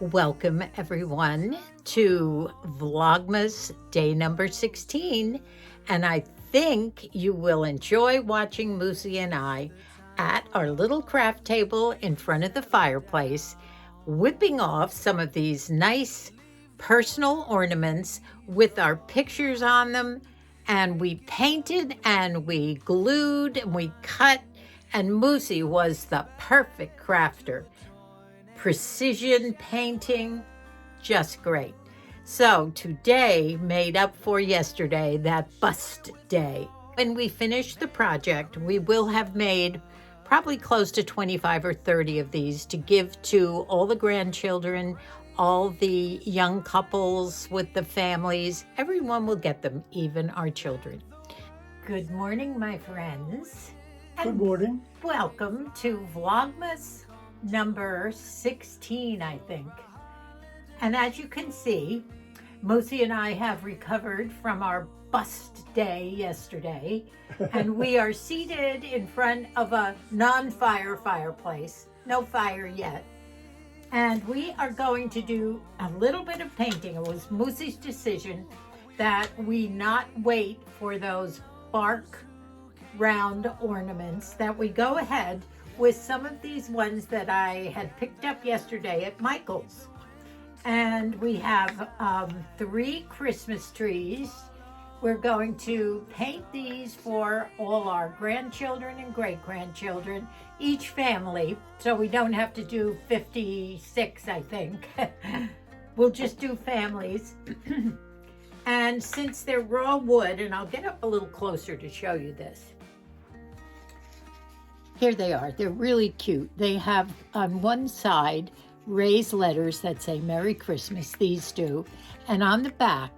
Welcome everyone to Vlogmas day number 16, and I think you will enjoy watching Moosey and I at our little craft table in front of the fireplace, whipping off some of these nice personal ornaments with our pictures on them, and we painted and we glued and we cut, and Moosey was the perfect crafter. Precision painting, just great. So today made up for yesterday, that bust day. When we finish the project, we will have made probably close to 25 or 30 of these to give to all the grandchildren, all the young couples with the families. Everyone will get them, even our children. Good morning, my friends. Good morning. Welcome to Vlogmas number 16, I think. And as you can see, Moosey and I have recovered from our bust day yesterday, and we are seated in front of a non-fire fireplace. No fire yet. And we are going to do a little bit of painting. It was Moosey's decision that we not wait for those bark round ornaments, that we go ahead with some of these ones that I had picked up yesterday at Michael's. And we have 3 Christmas trees. We're going to paint these for all our grandchildren and great-grandchildren, each family, so we don't have to do 56, I think. We'll just do families. And since they're raw wood, and I'll get up a little closer to show you this. Here they are. They're really cute. They have on one side raised letters that say Merry Christmas, these do. And on the back,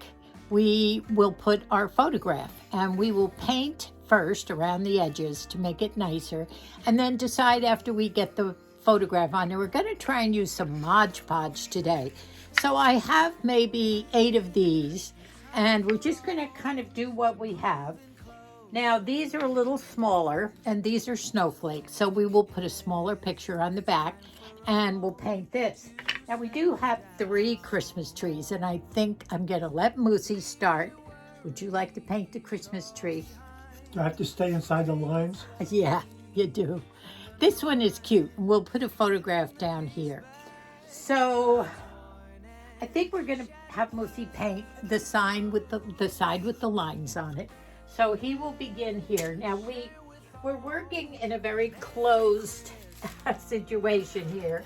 we will put our photograph, and we will paint first around the edges to make it nicer, and then decide after we get the photograph on there. We're going to try and use some Mod Podge today. So I have maybe 8 of these, and we're just going to kind of do what we have. Now, these are a little smaller, and these are snowflakes, so we will put a smaller picture on the back, and we'll paint this. Now, we do have 3 Christmas trees, and I think I'm going to let Moosey start. Would you like to paint the Christmas tree? Do I have to stay inside the lines? Yeah, you do. This one is cute. We'll put a photograph down here. So, I think we're going to have Moosey paint the sign with the side with the lines on it. So he will begin here. Now we're working in a very closed situation here,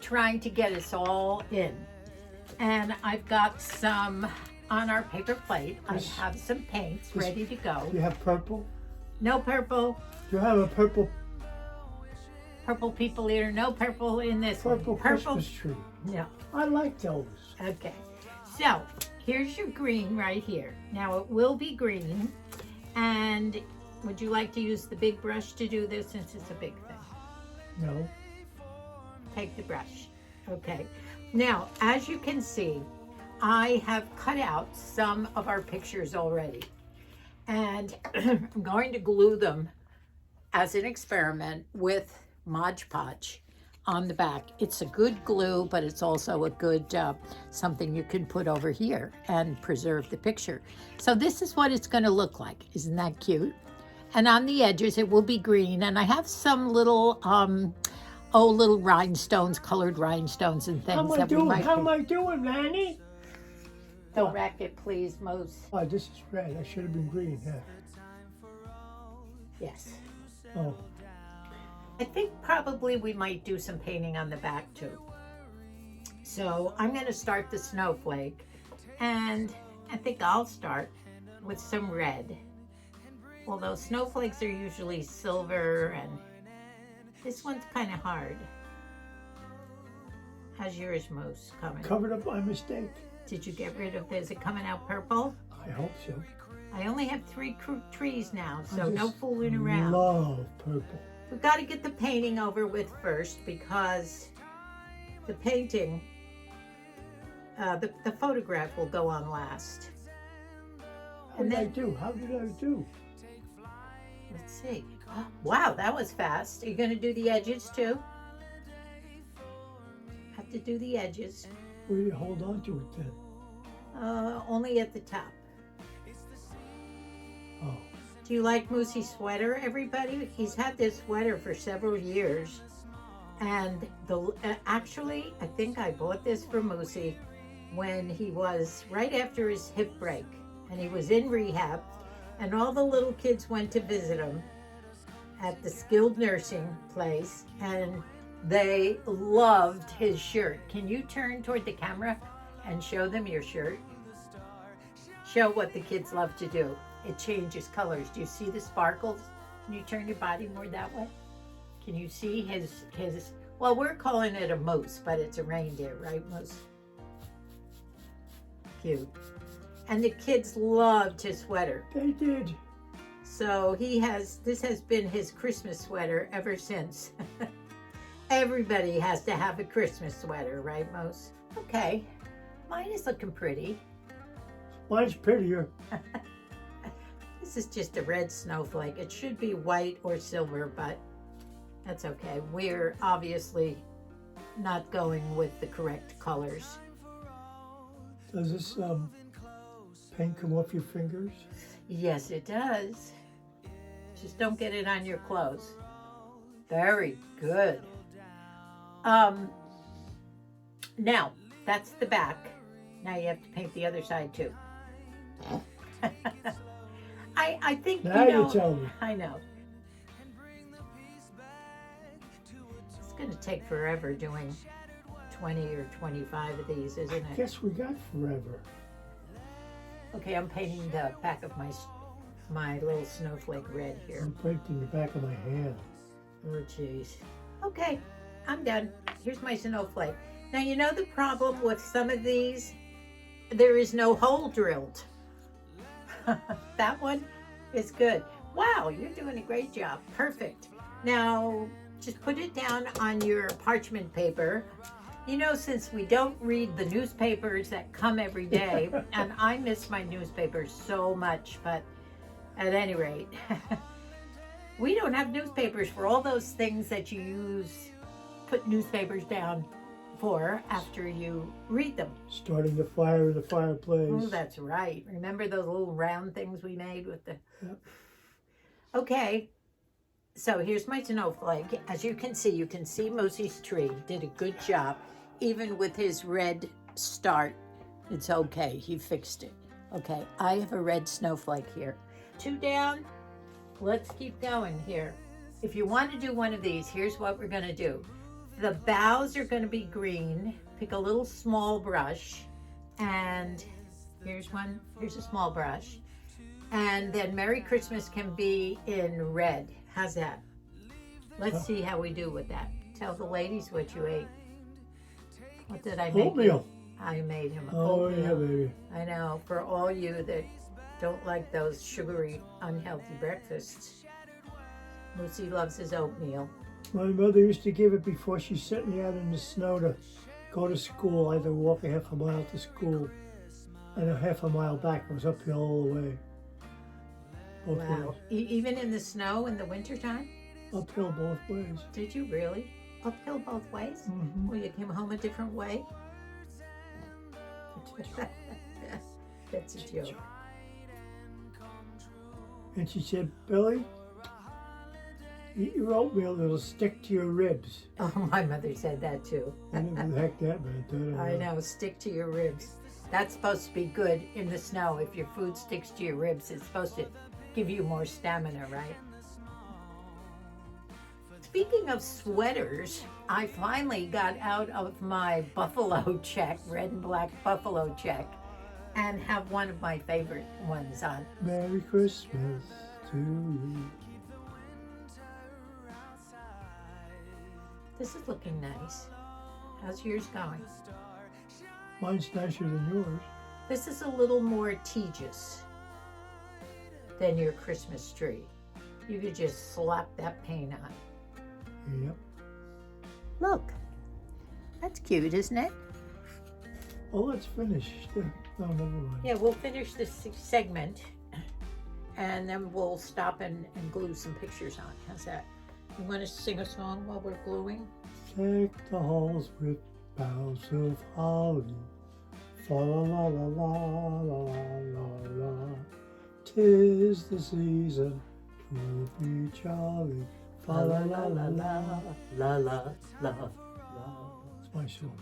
trying to get us all in. And I've got some on our paper plate. I have some paints ready to go. You have purple? No purple. You have a purple People eater. No purple in this one. purple Christmas tree. No. I like those. Okay. So here's your green right here. Now it will be green. And would you like to use the big brush to do this, since it's a big thing? No. Take the brush. Okay. Now, as you can see, I have cut out some of our pictures already. And I'm going to glue them as an experiment with Mod Podge on the back. It's a good glue, but it's also a good something you can put over here and preserve the picture. So this is what it's going to look like. Isn't that cute? And on the edges it will be green, and I have some little little rhinestones, colored rhinestones and things. How am I doing, Nanny? Don't rack it, please, Moose. Oh, this is red. I should have been green. Yeah. Yes. Oh. I think probably we might do some painting on the back too. So I'm going to start the snowflake, and I think I'll start with some red. Although snowflakes are usually silver, and this one's kind of hard. How's yours, Moose, coming? Covered up by mistake. Did you get rid of this? Is it coming out purple? I hope so. I only have 3 trees now, so no fooling around. Love purple. We've got to get the painting over with first, because the painting, the photograph will go on last. How did I do? Let's see. Oh, wow, that was fast. Are you going to do the edges too? to do the edges. Where do you hold on to it then? Only at the top. Oh. Do you like Moosey's sweater, everybody? He's had this sweater for several years. And actually, I think I bought this for Moosey when he was right after his hip break. And he was in rehab. And all the little kids went to visit him at the skilled nursing place. And they loved his shirt. Can you turn toward the camera and show them your shirt? Show what the kids love to do. It changes colors. Do you see the sparkles? Can you turn your body more that way? Can you see his, well, we're calling it a moose, but it's a reindeer, right, Moose? Cute. And the kids loved his sweater. They did. So this has been his Christmas sweater ever since. Everybody has to have a Christmas sweater, right, Moose? Okay, mine is looking pretty. Mine's prettier. This is just a red snowflake. It should be white or silver, but that's okay. We're obviously not going with the correct colors. Does this paint come off your fingers? Yes, it does. Just don't get it on your clothes. Very good. Now, that's the back. Now you have to paint the other side too. I think, now you tell me. I know. It's going to take forever doing 20 or 25 of these, isn't it? Guess we got forever. Okay, I'm painting the back of my little snowflake red here. I'm painting the back of my hand. Oh, jeez. Okay, I'm done. Here's my snowflake. Now, you know the problem with some of these? There is no hole drilled. That one is good. Wow, you're doing a great job. Perfect. Now, just put it down on your parchment paper. You know, since we don't read the newspapers that come every day, and I miss my newspapers so much, but at any rate, we don't have newspapers for all those things that you put newspapers down for after you read them. Starting the fire in the fireplace. Oh, that's right. Remember those little round things we made with the... Yep. Okay, so here's my snowflake. As you can see Moosey's tree did a good job. Even with his red start, it's okay. He fixed it. Okay, I have a red snowflake here. 2 down. Let's keep going here. If you want to do one of these, here's what we're going to do. The boughs are going to be green. Pick a little small brush, and here's one. Here's a small brush. And then Merry Christmas can be in red. How's that? Let's see how we do with that. Tell the ladies what you ate. What did I make? Oatmeal. I made him Oh, oatmeal. yeah, baby. I know. For all you that don't like those sugary, unhealthy breakfasts, Moosey loves his oatmeal. My mother used to give it before she sent me out in the snow to go to school. I had to walk a half a mile to school, and a half a mile back. It was uphill all the way. Both Wow. ways. Even in the snow in the wintertime? Uphill both ways. Did you really? Uphill both ways? Mm-hmm. Well, you came home a different way? That's a joke. And she said, Billy, eat your oatmeal, it'll stick to your ribs. Oh, my mother said that too. I don't know what the heck that meant. I know, stick to your ribs. That's supposed to be good in the snow. If your food sticks to your ribs, it's supposed to give you more stamina, right? Speaking of sweaters, I finally got out of my buffalo check, red and black buffalo check, and have one of my favorite ones on. Merry Christmas to you. This is looking nice. How's yours going? Mine's nicer than yours. This is a little more tedious than your Christmas tree. You could just slap that paint on. Yep. Look, that's cute, isn't it? Well, let's finish. No, never mind. Yeah, we'll finish this segment and then we'll stop and glue some pictures on. How's that? You want to sing a song while we're gluing? Take the halls with House of holly, fa la la la la la la la. 'Tis the season to be jolly, fa la la la la la la la la. That's my song.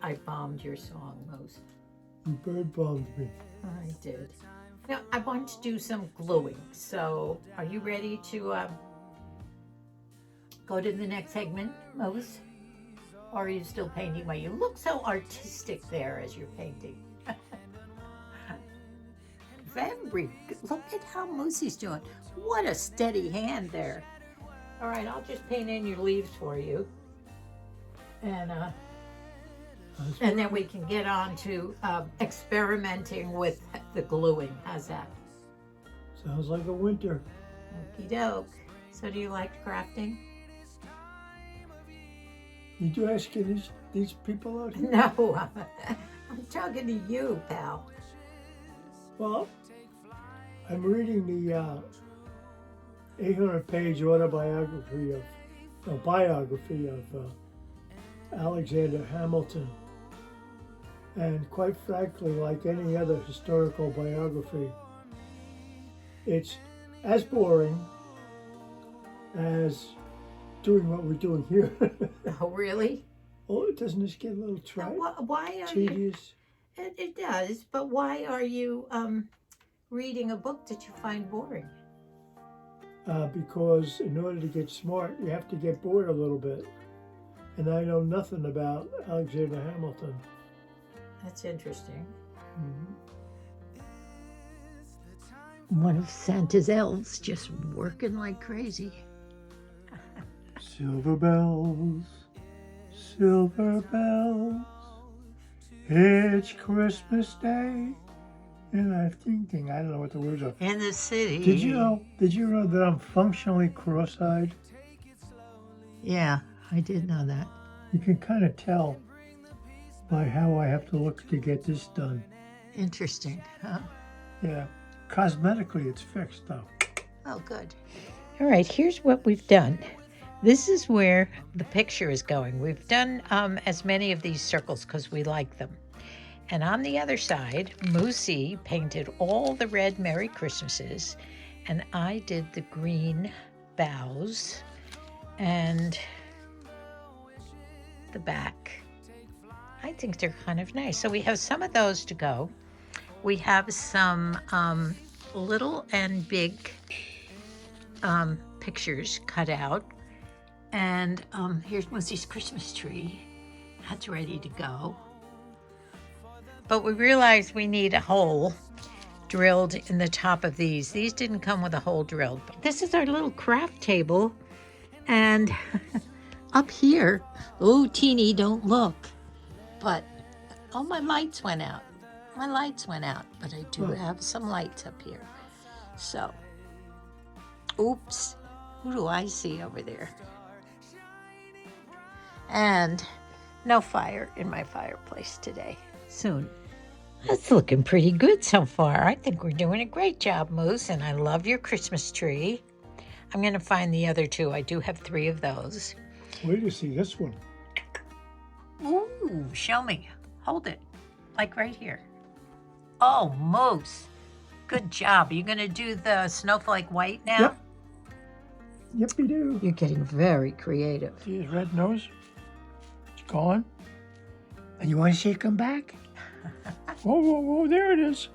I bombed your song, Moose. You bird bombed me. I did. Now, I want to do some gluing. So, are you ready to go to the next segment, Moose? Or are you still painting? Well, you look so artistic there as you're painting. Very good. Look at how Moosey's doing. What a steady hand there. All right, I'll just paint in your leaves for you. And then we can get on to experimenting with the gluing. How's that? Sounds like a winter. Okie doke. So do you like crafting? You asking these people out here? No, I'm talking to you, pal. Well, I'm reading the 800-page biography of Alexander Hamilton. And quite frankly, like any other historical biography, it's as boring as doing what we're doing here. Oh, really? Oh, doesn't this get a little Why are tedious? It does, but why are you reading a book that you find boring? Because in order to get smart, you have to get bored a little bit. And I know nothing about Alexander Hamilton. That's interesting. Mm-hmm. One of Santa's elves just working like crazy. Silver bells, it's Christmas Day. And I thinking, I don't know what the words are. In the city. Did you know that I'm functionally cross-eyed? Yeah, I did know that. You can kind of tell by how I have to look to get this done. Interesting, huh? Yeah. Cosmetically, it's fixed, though. Oh, good. All right, here's what we've done. This is where the picture is going. We've done as many of these circles because we like them. And on the other side, Moosey painted all the red Merry Christmases, and I did the green bows and the back. I think they're kind of nice. So we have some of those to go. We have some little and big pictures cut out. And here's Moosey's Christmas tree. That's ready to go. But we realized we need a hole drilled in the top of these. These didn't come with a hole drilled. But this is our little craft table. And up here, oh, Teeny, don't look. But, oh, my lights went out. My lights went out, but I do have some lights up here. So, oops, who do I see over there? And no fire in my fireplace today. Soon. That's looking pretty good so far. I think we're doing a great job, Moose, and I love your Christmas tree. I'm going to find the other two. I do have 3 of those. Wait to see this one. Ooh, show me. Hold it. Like right here. Oh, Moose. Good job. Are you going to do the snowflake white now? Yep. Yep, we do. You're getting very creative. See his red nose? It's gone. And you want to see it come back? Whoa, whoa, whoa, there it is.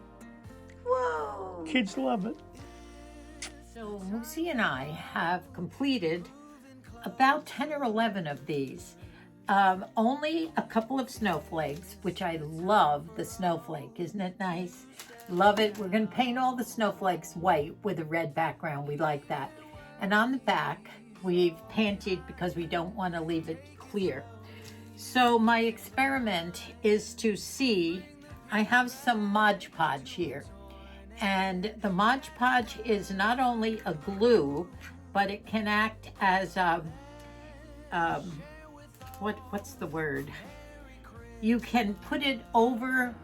Whoa. Kids love it. So Moosey and I have completed about 10 or 11 of these. Only a couple of snowflakes, which I love the snowflake. Isn't it nice? Love it. We're going to paint all the snowflakes white with a red background. We like that. And on the back, we've painted because we don't want to leave it clear. So my experiment is to see, I have some Mod Podge here. And the Mod Podge is not only a glue, but it can act as what's the word? You can put it over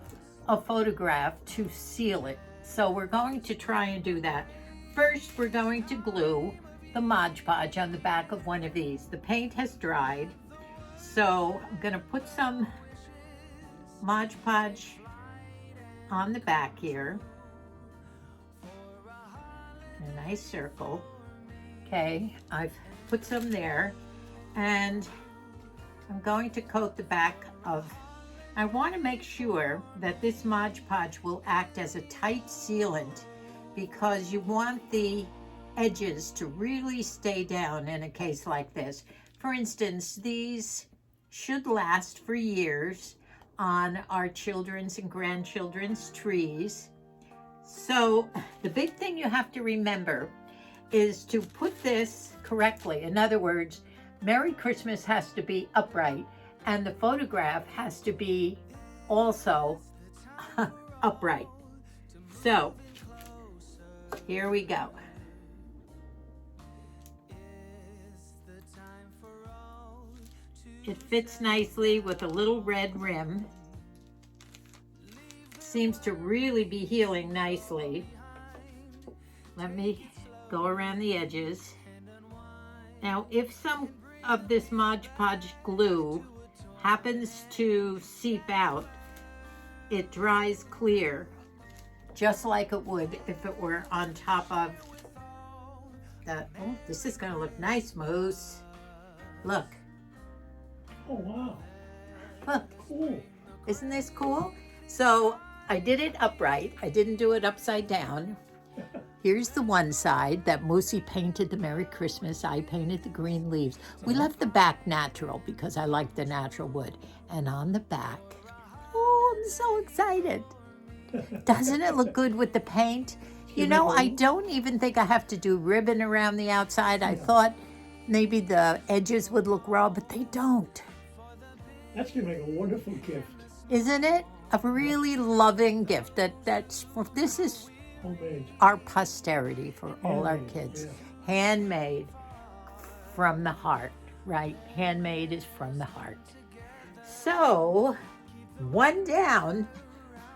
a photograph to seal it. So we're going to try and do that. First, we're going to glue the Mod Podge on the back of one of these. The paint has dried, So I'm gonna put some Mod Podge on the back here. A nice circle. Okay, I've put some there, and I'm going to coat the back of, I want to make sure that this Mod Podge will act as a tight sealant, because you want the edges to really stay down in a case like this. For instance, these should last for years on our children's and grandchildren's trees. So the big thing you have to remember is to put this correctly. In other words, Merry Christmas has to be upright, and the photograph has to be also upright. So here we go. It fits nicely with a little red rim. Seems to really be healing nicely. Let me go around the edges. Now, if some of this Mod Podge glue happens to seep out, it dries clear, just like it would if it were on top of the, oh, this is gonna look nice, Moose. Look. Oh, wow. Look. Cool. Isn't this cool? So I did it upright. I didn't do it upside down. Here's the one side that Moosey painted the Merry Christmas. I painted the green leaves. We left the back natural because I like the natural wood. And on the back, oh, I'm so excited. Doesn't it look good with the paint? You know, I don't even think I have to do ribbon around the outside. I thought maybe the edges would look raw, but they don't. That's gonna make a wonderful gift. Isn't it? A really loving gift. This is Homemade. our posterity for all our Handmade, kids. yeah. Handmade from the heart, right? Handmade is from the heart. So, one down.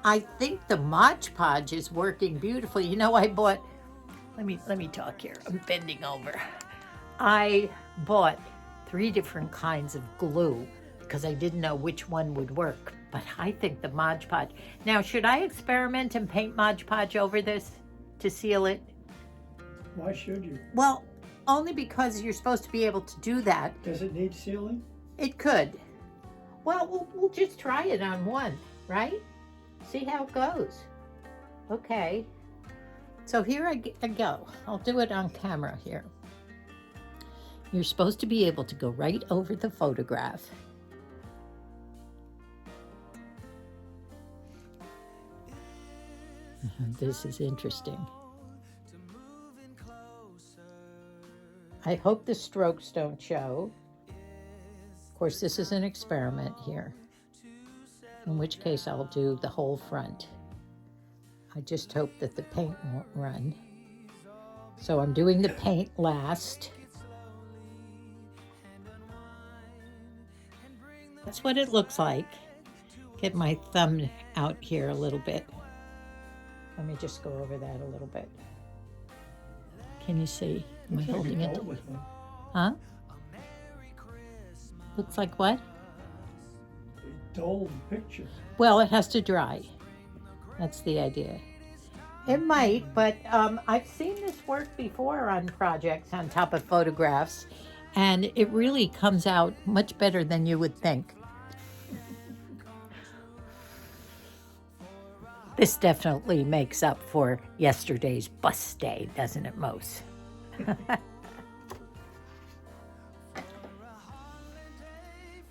I think the Mod Podge is working beautifully. You know, I bought, let me talk here. I'm bending over. I bought 3 different kinds of glue because I didn't know which one would work. But I think the Mod Podge. Now, should I experiment and paint Mod Podge over this to seal it? Why should you? Well, only because you're supposed to be able to do that. Does it need sealing? It could. Well, we'll just try it on one, right? See how it goes. Okay. So here I go. I'll do it on camera here. You're supposed to be able to go right over the photograph. This is interesting. I hope the strokes don't show. Of course, this is an experiment here, in which case I'll do the whole front. I just hope that the paint won't run. So I'm doing the paint last. That's what it looks like. Get my thumb out here a little bit. Let me just go over that a little bit. Can you see? Am I holding it? Huh? Looks like what? A dull picture. Well, it has to dry. That's the idea. It might, but I've seen this work before on projects on top of photographs, and it really comes out much better than you would think. This definitely makes up for yesterday's bus day, doesn't it, Moose?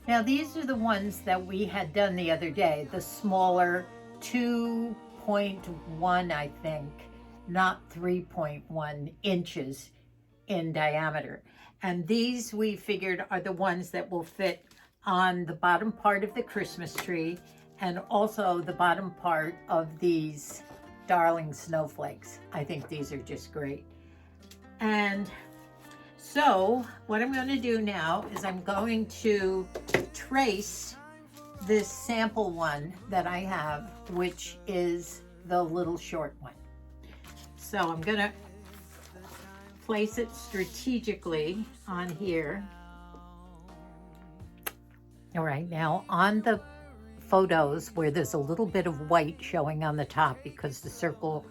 Now, these are the ones that we had done the other day, the smaller 2.1, I think, not 3.1 inches in diameter. And these, we figured, are the ones that will fit on the bottom part of the Christmas tree and also the bottom part of these darling snowflakes. I think these are just great. And so what I'm going to do now is I'm going to trace this sample one that I have, which is the little short one. So I'm going to place it strategically on here. All right, now on the photos where there's a little bit of white showing on the top because the circle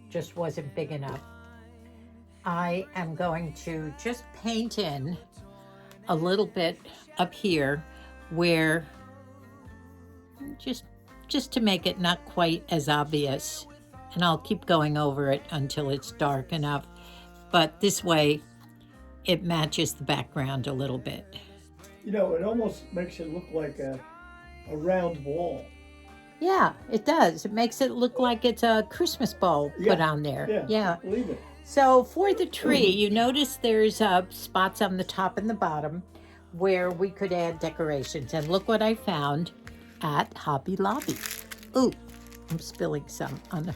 just wasn't big enough, I am going to just paint in a little bit up here where, just to make it not quite as obvious, and I'll keep going over it until it's dark enough, but this way it matches the background a little bit. You know, it almost makes it look like a round wall. Yeah, it does. It makes it look like it's a Christmas ball put on there. Yeah. Believe it. So for the tree, you notice there's spots on the top and the bottom where we could add decorations. And look what I found at Hobby Lobby. Ooh, I'm spilling some on the...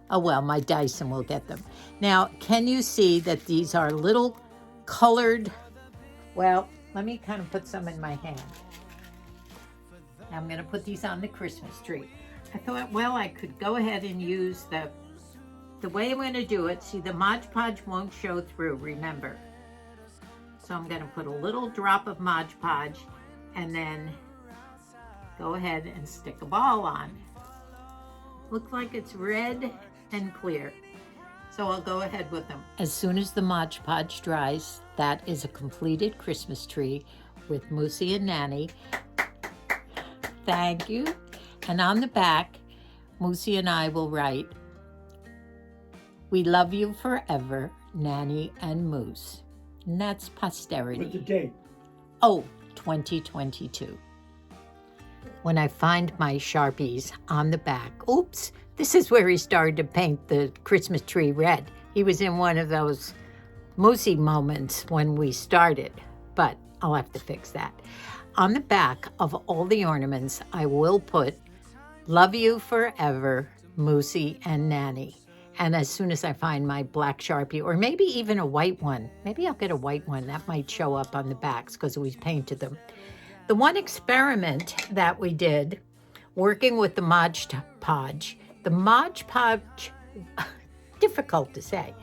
Oh, well, my Dyson will get them. Now, can you see that these are little colored... Well, let me kind of put some in my hand. I'm going to put these on the Christmas tree. I thought, well, I could go ahead and use the way I'm going to do it. See, the Mod Podge won't show through, remember. So I'm going to put a little drop of Mod Podge and then go ahead and stick a ball on. Looks like it's red and clear. So I'll go ahead with them. As soon as the Mod Podge dries, that is a completed Christmas tree with Moosey and Nanny. Thank you. And on the back, Moosey and I will write, "We love you forever, Nanny and Moose." And that's posterity. With the date. Oh, 2022. When I find my Sharpies on the back, oops, this is where he started to paint the Christmas tree red. He was in one of those Moosey moments when we started, but I'll have to fix that. On the back of all the ornaments, I will put, "Love you forever, Moosey and Nanny." And as soon as I find my black Sharpie, or maybe even a white one, maybe I'll get a white one, that might show up on the backs because we painted them. The one experiment that we did, working with the Mod Podge, difficult to say,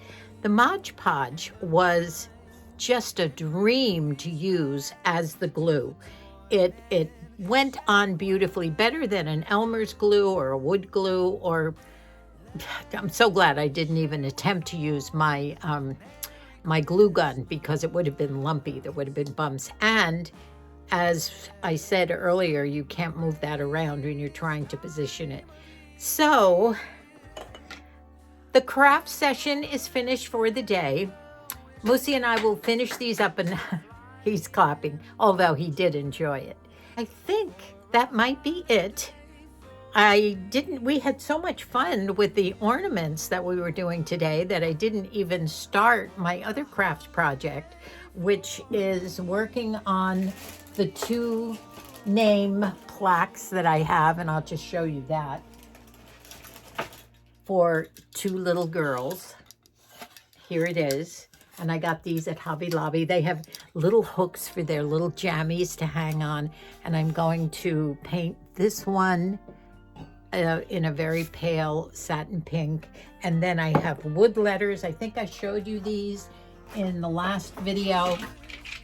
the Mod Podge was just a dream to use as the glue. It went on beautifully, better than an Elmer's glue or a wood glue, or I'm so glad I didn't even attempt to use my my glue gun because it would have been lumpy. There would have been bumps. And as I said earlier, you can't move that around when you're trying to position it. So the craft session is finished for the day. Moosey and I will finish these up, and he's clapping, although he did enjoy it. I think that might be it. We had so much fun with the ornaments that we were doing today that I didn't even start my other craft project, which is working on the 2 name plaques that I have, and I'll just show you that, for 2 little girls. Here it is. And I got these at Hobby Lobby. They have little hooks for their little jammies to hang on. And I'm going to paint this one in a very pale satin pink. And then I have wood letters. I think I showed you these in the last video,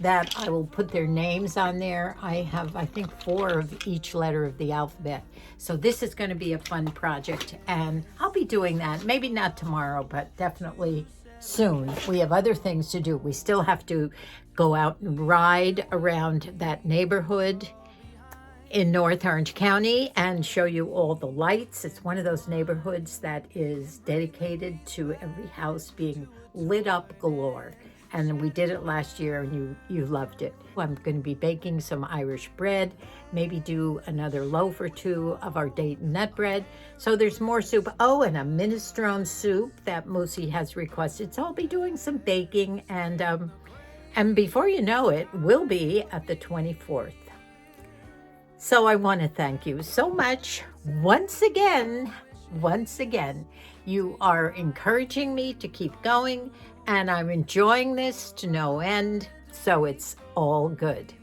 that I will put their names on there. I have, I think, 4 of each letter of the alphabet. So this is going to be a fun project. And I'll be doing that. Maybe not tomorrow, but definitely soon. We have other things to do. We still have to go out and ride around that neighborhood in North Orange County and show you all the lights. It's one of those neighborhoods that is dedicated to every house being lit up galore. And we did it last year, and you loved it. I'm going to be baking some Irish bread, maybe do another loaf or 2 of our Dayton nut bread. So there's more soup. Oh, and a minestrone soup that Moosey has requested. So I'll be doing some baking, and before you know it, we'll be at the 24th. So I want to thank you so much once again. You are encouraging me to keep going, and I'm enjoying this to no end, so it's all good.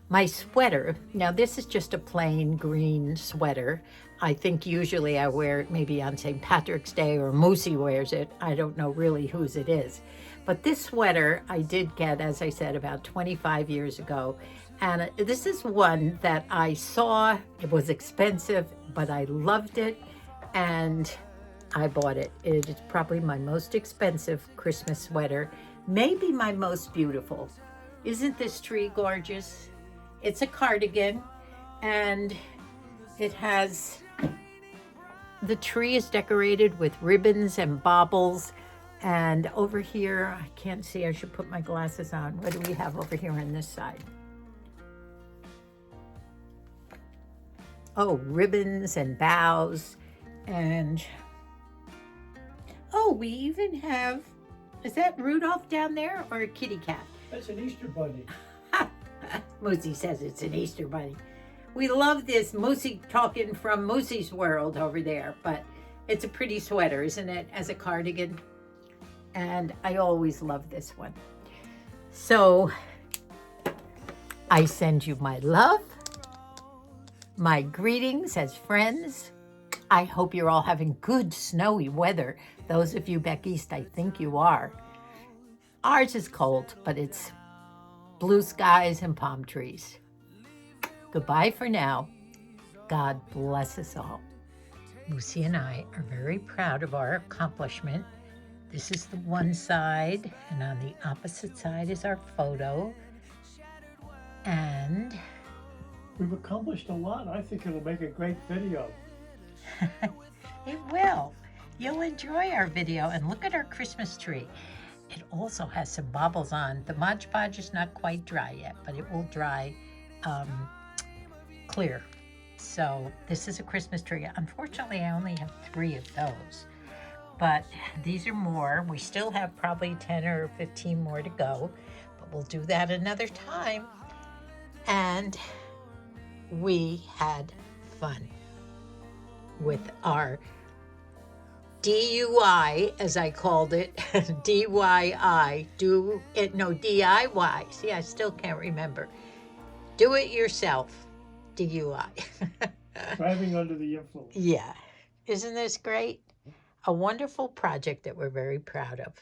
My sweater, now this is just a plain green sweater. I think usually I wear it maybe on St. Patrick's Day, or Moosey wears it. I don't know really whose it is. But this sweater I did get, as I said, about 25 years ago. And this is one that I saw. It was expensive, but I loved it. And I bought it. It is probably my most expensive Christmas sweater. Maybe my most beautiful. Isn't this tree gorgeous? It's a cardigan. And it has, the tree is decorated with ribbons and baubles. And over here, I can't see, I should put my glasses on. What do we have over here on this side? Oh, ribbons and boughs. And, oh, we even have, is that Rudolph down there or a kitty cat? That's an Easter bunny. Moosey says it's an Easter bunny. We love this Moosey talking from Moosey's world over there, but it's a pretty sweater, isn't it, as a cardigan? And I always love this one. So I send you my love, my greetings as friends. I hope you're all having good snowy weather. Those of you back east, I think you are. Ours is cold, but it's blue skies and palm trees. Goodbye for now. God bless us all. Lucy and I are very proud of our accomplishment. This is the one side, and on the opposite side is our photo. And we've accomplished a lot. I think it'll make a great video. It will. You'll enjoy our video, and look at our Christmas tree. It also has some baubles on. The Mod Podge is not quite dry yet, but it will dry clear. So this is a Christmas tree. Unfortunately, I only have 3 of those. But these are more. We still have probably 10 or 15 more to go, but we'll do that another time. And we had fun with our DUI, as I called it, DIY, DIY. See, I still can't remember. Do it yourself, DUI. Driving under the influence. Yeah. Isn't this great? A wonderful project that we're very proud of.